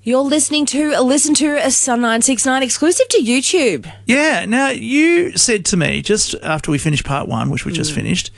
You're listening to Listen to a Sun 969 exclusive to YouTube. Yeah. Now, you said to me just after we finished part one, which we just finished,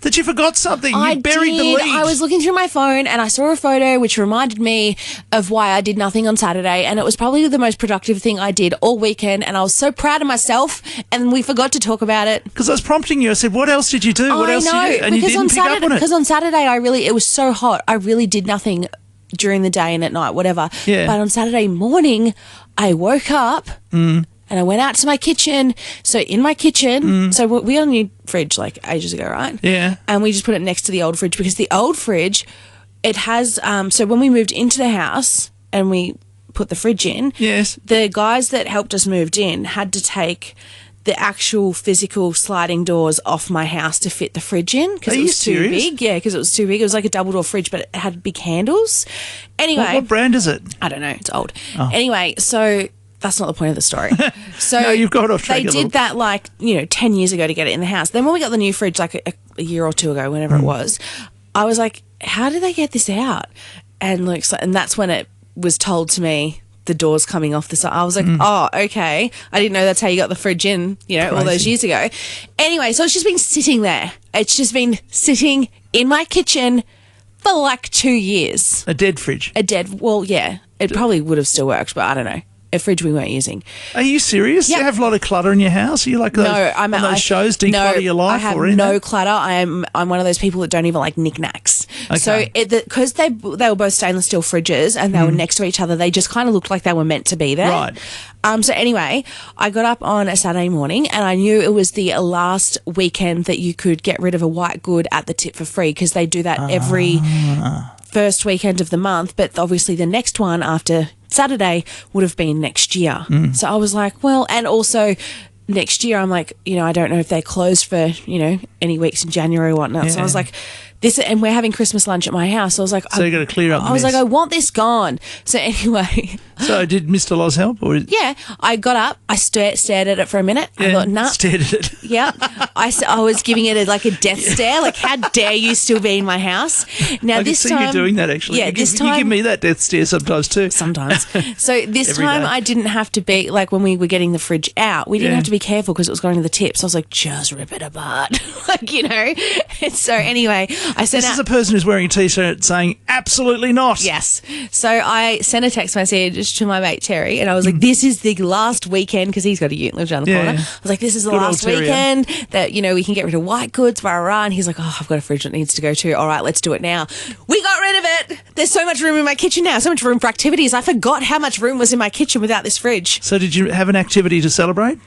that you forgot something. You buried the lead. I was looking through my phone and I saw a photo which reminded me of why I did nothing on Saturday, and it was probably the most productive thing I did all weekend, and I was so proud of myself, and we forgot to talk about it. Because I was prompting you. I said, what else did you do? What else did you do? And you didn't pick up on it. Because on Saturday, it was so hot, I really did nothing during the day and at night, whatever. Yeah. But on Saturday morning, I woke up and I went out to my kitchen. So in my kitchen, so we got a new fridge like ages ago, right? Yeah. And we just put it next to the old fridge because the old fridge, it has, so when we moved into the house and we put the fridge in, yes, the guys that helped us moved in had to take the actual physical sliding doors off my house to fit the fridge in because it was too big. Yeah, because it was too big. It was like a double door fridge, but it had big handles. Anyway. What brand is it? I don't know. It's old. Oh. Anyway, so that's not the point of the story. So no, you've got off track. They did that 10 years ago to get it in the house. Then when we got the new fridge a year or two ago, whenever it was, I was like, how did they get this out? And and that's when it was told to me, the doors coming off the side. I was like, oh, okay. I didn't know that's how you got the fridge in, all those years ago. Anyway, so it's just been sitting there. It's just been sitting in my kitchen for 2 years. A dead fridge? Well, yeah. It probably would have still worked, but I don't know. A fridge we weren't using. Are you serious? Yep. You have a lot of clutter in your house? Are you like those, those shows, declutter your life? I have no clutter. I'm one of those people that don't even like knickknacks. Okay. So because they were both stainless steel fridges and they were next to each other, they just kind of looked like they were meant to be there. Right. So anyway, I got up on a Saturday morning and I knew it was the last weekend that you could get rid of a white good at the tip for free because they do that every first weekend of the month, but obviously the next one after Saturday would have been next year. So I was like, well, and also next year I'm like, I don't know if they're closed for, any weeks in January or whatnot. Yeah. So I was like, and we're having Christmas lunch at my house. So I was like, so you got to clear up the mess. Like, I want this gone. So anyway. So did Mr. Loz help? Or? Yeah. I got up. I stared at it for a minute. Yeah, I thought, nah. Stared at it. Yeah. I was giving it a death stare. Like, how dare you still be in my house? Now, I can see you doing that, actually. Yeah, you give me that death stare sometimes too. Sometimes. So this time I didn't have to be, when we were getting the fridge out, we didn't have to be careful because it was going to the tip. So I was like, just rip it apart. And so anyway, I sent This is a person who's wearing a T-shirt saying, absolutely not. Yes. So I sent a text message to my mate Terry and I was like, this is the last weekend, because he's got a ute, lives down the corner. I was like, this is the last weekend that, we can get rid of white goods, rah, rah. And he's like, oh, I've got a fridge that needs to go to. All right, let's do it now. We got rid of it. There's so much room in my kitchen now, so much room for activities. I forgot how much room was in my kitchen without this fridge. So did you have an activity to celebrate?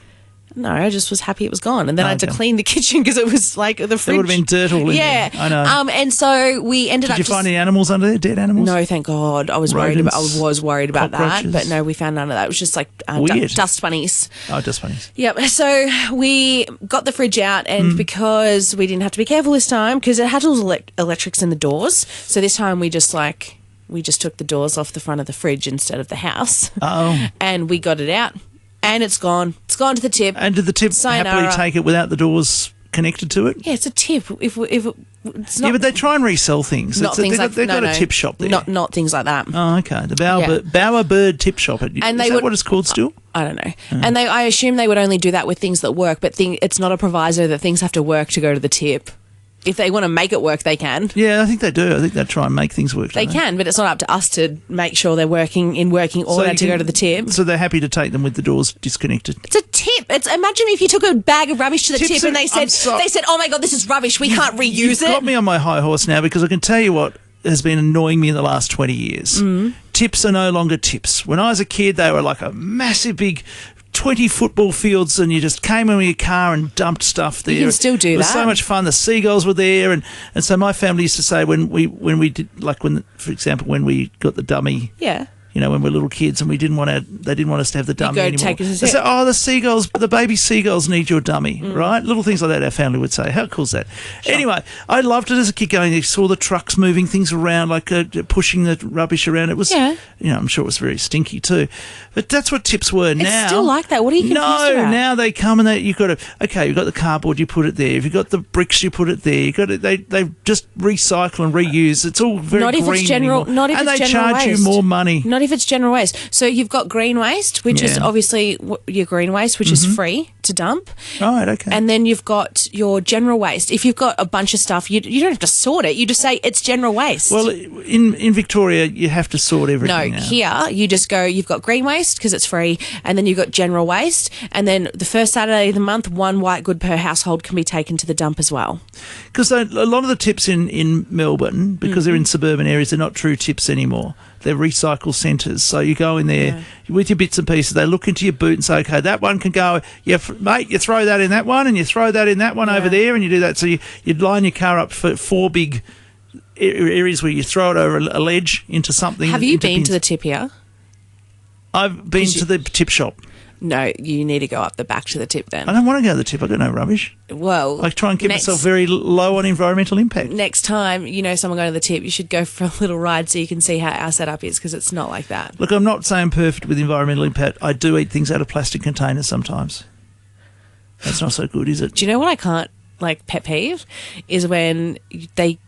No, I just was happy it was gone. And then I had to clean the kitchen because it was the fridge. There would have been dirt all in there. I know. And so we ended up. Did you find any animals under there? Dead animals? No, thank God. I was worried about that. But no, we found none of that. It was just dust bunnies. Oh, dust bunnies. Yep. So we got the fridge out, and because we didn't have to be careful this time, because it had all the electrics in the doors. So this time we just took the doors off the front of the fridge instead of the house. Oh. And we got it out. And it's gone. It's gone to the tip. And did the tip happily take it without the doors connected to it? Yeah, it's a tip. If it's not, but they try and resell things. They've got a tip shop there. Not things like that. Oh, okay. The Bowerbird Tip Shop. Is that what it's called still? I don't know. And I assume they would only do that with things that work, but it's not a proviso that things have to work to go to the tip. If they want to make it work, they can. Yeah, I think they do. I think they try and make things work. They can, but it's not up to us to make sure they're working order to go to the tip. So they're happy to take them with the doors disconnected. It's a tip. Imagine if you took a bag of rubbish to the tip and they said, "Oh my God, this is rubbish. We can't reuse it." You've got me on my high horse now, because I can tell you what has been annoying me in the last 20 years. Tips are no longer tips. When I was a kid, they were like a massive big 20 football fields, and you just came in with your car and dumped stuff there. You can still do that. It was so much fun. The seagulls were there, and so my family used to say when we did, for example, when we got the dummy. Yeah. When we were little kids and they didn't want us to have the dummy anymore. Take us they said, the baby seagulls need your dummy, right? Little things like that our family would say. How cool is that? Sure. Anyway, I loved it as a kid going there. Saw the trucks moving things around, pushing the rubbish around. It was, I'm sure it was very stinky too. But that's what tips were now. It's still like that. What are you confused about? Now they come and you've got the cardboard, you put it there. If you've got the bricks, you put it there. They just recycle and reuse. It's all very green anymore. Not if and it's they general charge waste. you more money. Not if it's general waste? So you've got green waste, which is obviously your green waste, which is free to dump. Right, okay. And then you've got your general waste. If you've got a bunch of stuff, you don't have to sort it. You just say it's general waste. Well, in Victoria, you have to sort everything No, now. here you just go, you've got green waste because it's free, and then you've got general waste, and then the first Saturday of the month, one white good per household can be taken to the dump as well. Because a lot of the tips in Melbourne, because they're in suburban areas, they're not true tips anymore. They're recycle centres. So you go in there with your bits and pieces. They look into your boot and say, okay, that one can go. Mate, you throw that in that one, and you throw that in that one over there, and you do that. So you'd line your car up for 4 big areas where you throw it over a ledge into something. Have you been to the tip here? I've been to the tip shop. No, you need to go up the back to the tip then. I don't want to go to the tip. I got no rubbish. Well, I try and keep myself very low on environmental impact. Next time you know someone going to the tip, you should go for a little ride so you can see how our setup is, because it's not like that. Look, I'm not saying perfect with environmental impact. I do eat things out of plastic containers sometimes. That's not so good, is it? Do you know what I can't, pet peeve? Is when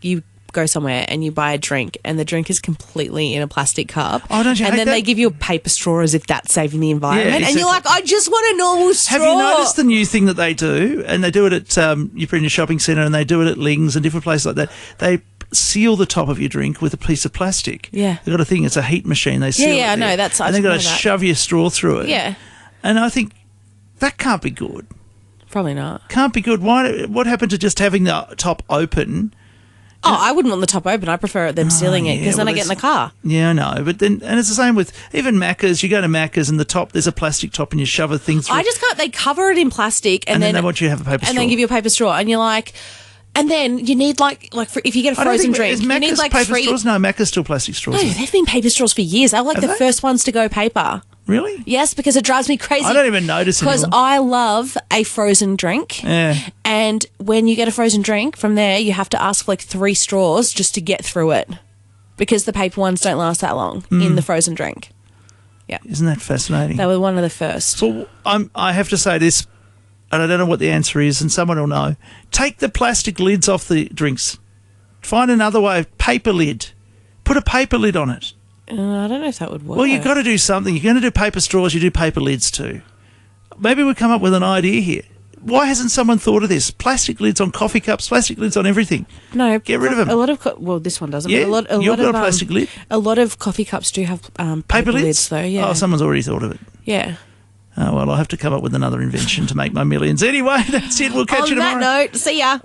you go somewhere and you buy a drink and the drink is completely in a plastic cup. Oh, don't you And hate then that? they give you a paper straw as if that's saving the environment. Yeah, And you're like, I just want a normal straw. Have you noticed the new thing that they do? And they do it at you're in a shopping centre, and they do it at Lings and different places like that. They seal the top of your drink with a piece of plastic. Yeah. They've got a thing. It's a heat machine. They seal it. Yeah, I know. there. That's. And they've got to shove your straw through it. Yeah. And I think that can't be good. Probably not. Can't be good. What happened to just having the top open? Oh, I wouldn't want the top open. I prefer them sealing it, because then I get in the car. Yeah, I know. But then, and it's the same with even Macca's. You go to Macca's and the top, there's a plastic top, and you shove a thing through. I just can't. They cover it in plastic, and then they want you to have a paper straw. and then give you a paper straw, and you're like, and then you need if you get a frozen drink, is you need Macca's paper 3. straws? No, Macca's still plastic straws. No, they've been paper straws for years. They were the first ones to go paper. Really? Yes, because it drives me crazy. I don't even notice because anymore. I love a frozen drink. Yeah. And when you get a frozen drink, from there you have to ask for 3 straws just to get through it, because the paper ones don't last that long in the frozen drink. Yeah. Isn't that fascinating? They were one of the first. Well, I have to say this, and I don't know what the answer is, and someone will know. Take the plastic lids off the drinks. Find another way. Paper lid. Put a paper lid on it. I don't know if that would work. Well, you've got to do something. You're going to do paper straws, you do paper lids too. Maybe we'll come up with an idea here. Why hasn't someone thought of this? Plastic lids on coffee cups, plastic lids on everything. No, get rid of them. A lot of this one doesn't. Yeah, but you've got a plastic lid. A lot of coffee cups do have paper lids, though. Yeah. Oh, someone's already thought of it. Yeah. Oh well, I'll have to come up with another invention to make my millions. Anyway, that's it. We'll catch you tomorrow. On that note, see ya.